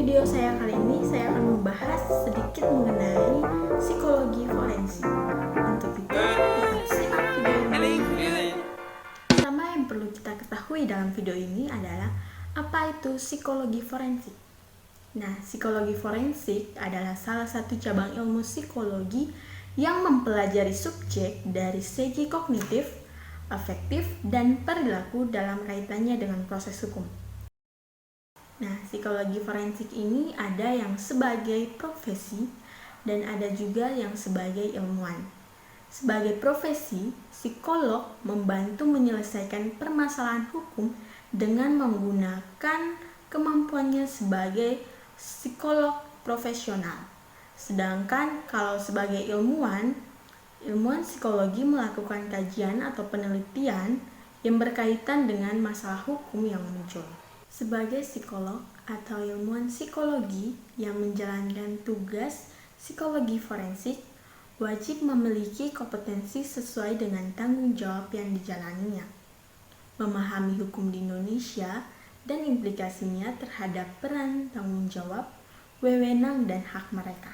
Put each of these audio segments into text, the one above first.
video saya kali ini, saya akan membahas sedikit mengenai psikologi forensik. Untuk itu, tetap simak video ini. Pertama yang perlu kita ketahui dalam video ini adalah apa itu psikologi forensik. Nah, psikologi forensik adalah salah satu cabang ilmu psikologi yang mempelajari subjek dari segi kognitif, afektif, dan perilaku dalam kaitannya dengan proses hukum. Nah, psikologi forensik ini ada yang sebagai profesi dan ada juga yang sebagai ilmuwan. Sebagai profesi, psikolog membantu menyelesaikan permasalahan hukum dengan menggunakan kemampuannya sebagai psikolog profesional. Sedangkan kalau sebagai ilmuwan psikologi melakukan kajian atau penelitian yang berkaitan dengan masalah hukum yang muncul. Sebagai psikolog atau ilmuwan psikologi yang menjalankan tugas psikologi forensik, wajib memiliki kompetensi sesuai dengan tanggung jawab yang dijalaninya, memahami hukum di Indonesia dan implikasinya terhadap peran, tanggung jawab, wewenang, dan hak mereka.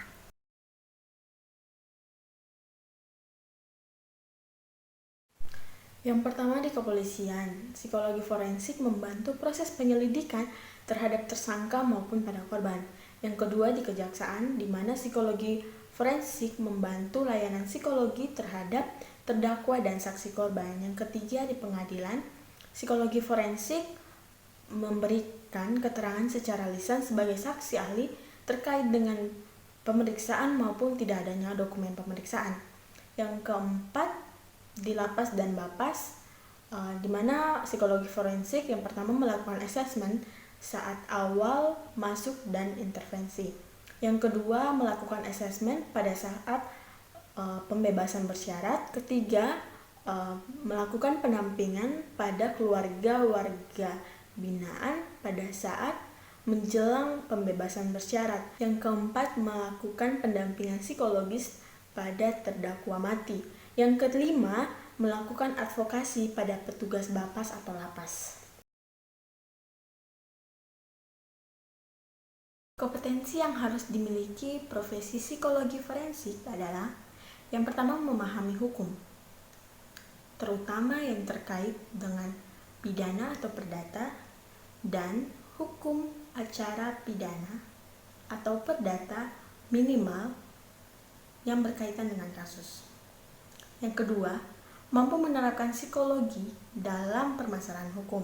Yang pertama di kepolisian, psikologi forensik membantu proses penyelidikan terhadap tersangka maupun pada korban. Yang kedua di kejaksaan, di mana psikologi forensik membantu layanan psikologi terhadap terdakwa dan saksi korban. Yang ketiga di pengadilan, psikologi forensik memberikan keterangan secara lisan sebagai saksi ahli terkait dengan pemeriksaan maupun tidak adanya dokumen pemeriksaan. Yang keempat di lapas dan bapas, di mana psikologi forensik yang pertama melakukan asesmen saat awal masuk dan intervensi. Yang kedua melakukan asesmen pada saat pembebasan bersyarat. Ketiga melakukan pendampingan pada keluarga warga binaan pada saat menjelang pembebasan bersyarat. Yang keempat melakukan pendampingan psikologis pada terdakwa mati. Yang kelima, melakukan advokasi pada petugas bapas atau lapas. Kompetensi yang harus dimiliki profesi psikologi forensik adalah yang pertama memahami hukum, terutama yang terkait dengan pidana atau perdata dan hukum acara pidana atau perdata minimal yang berkaitan dengan kasus. Yang kedua, mampu menerapkan psikologi dalam permasalahan hukum.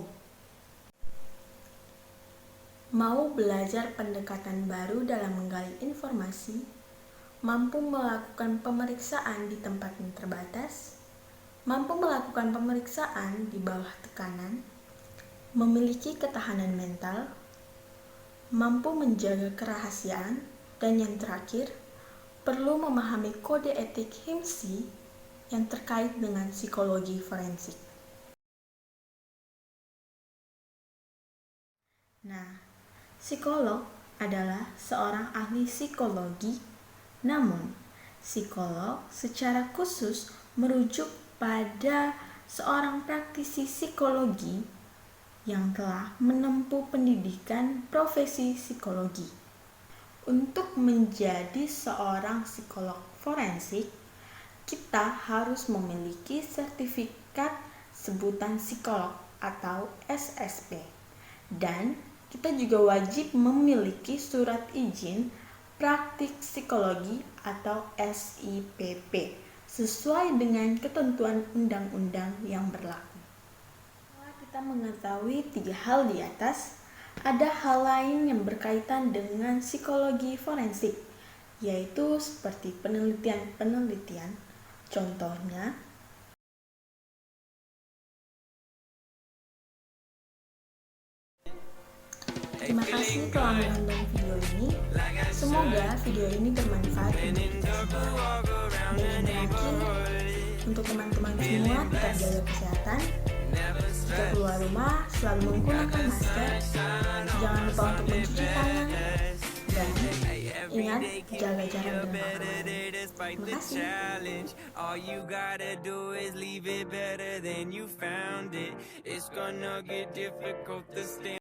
Mau belajar pendekatan baru dalam menggali informasi, mampu melakukan pemeriksaan di tempat yang terbatas, mampu melakukan pemeriksaan di bawah tekanan, memiliki ketahanan mental, mampu menjaga kerahasiaan, dan yang terakhir, perlu memahami kode etik HIMSI yang terkait dengan psikologi forensik. Nah, psikolog adalah seorang ahli psikologi, namun psikolog secara khusus merujuk pada seorang praktisi psikologi yang telah menempuh pendidikan profesi psikologi. Untuk menjadi seorang psikolog forensik, kita harus memiliki sertifikat sebutan psikolog atau SSP, dan kita juga wajib memiliki surat izin praktik psikologi atau SIPP sesuai dengan ketentuan undang-undang yang berlaku. Setelah kita mengetahui 3 hal di atas, ada hal lain yang berkaitan dengan psikologi forensik, yaitu seperti penelitian. Contohnya, terima kasih telah menonton video ini. Semoga video ini bermanfaat untuk kita semua. Dan yang terakhir, untuk teman-teman semua tetap jaga kesehatan. Jika keluar rumah, selalu menggunakan masker. Jangan lupa untuk mencuci tangan. Dan ingat, jaga jarak dengan orang lain. Terima kasih. All you gotta do is leave it better than you found it. It's gonna get difficult to stay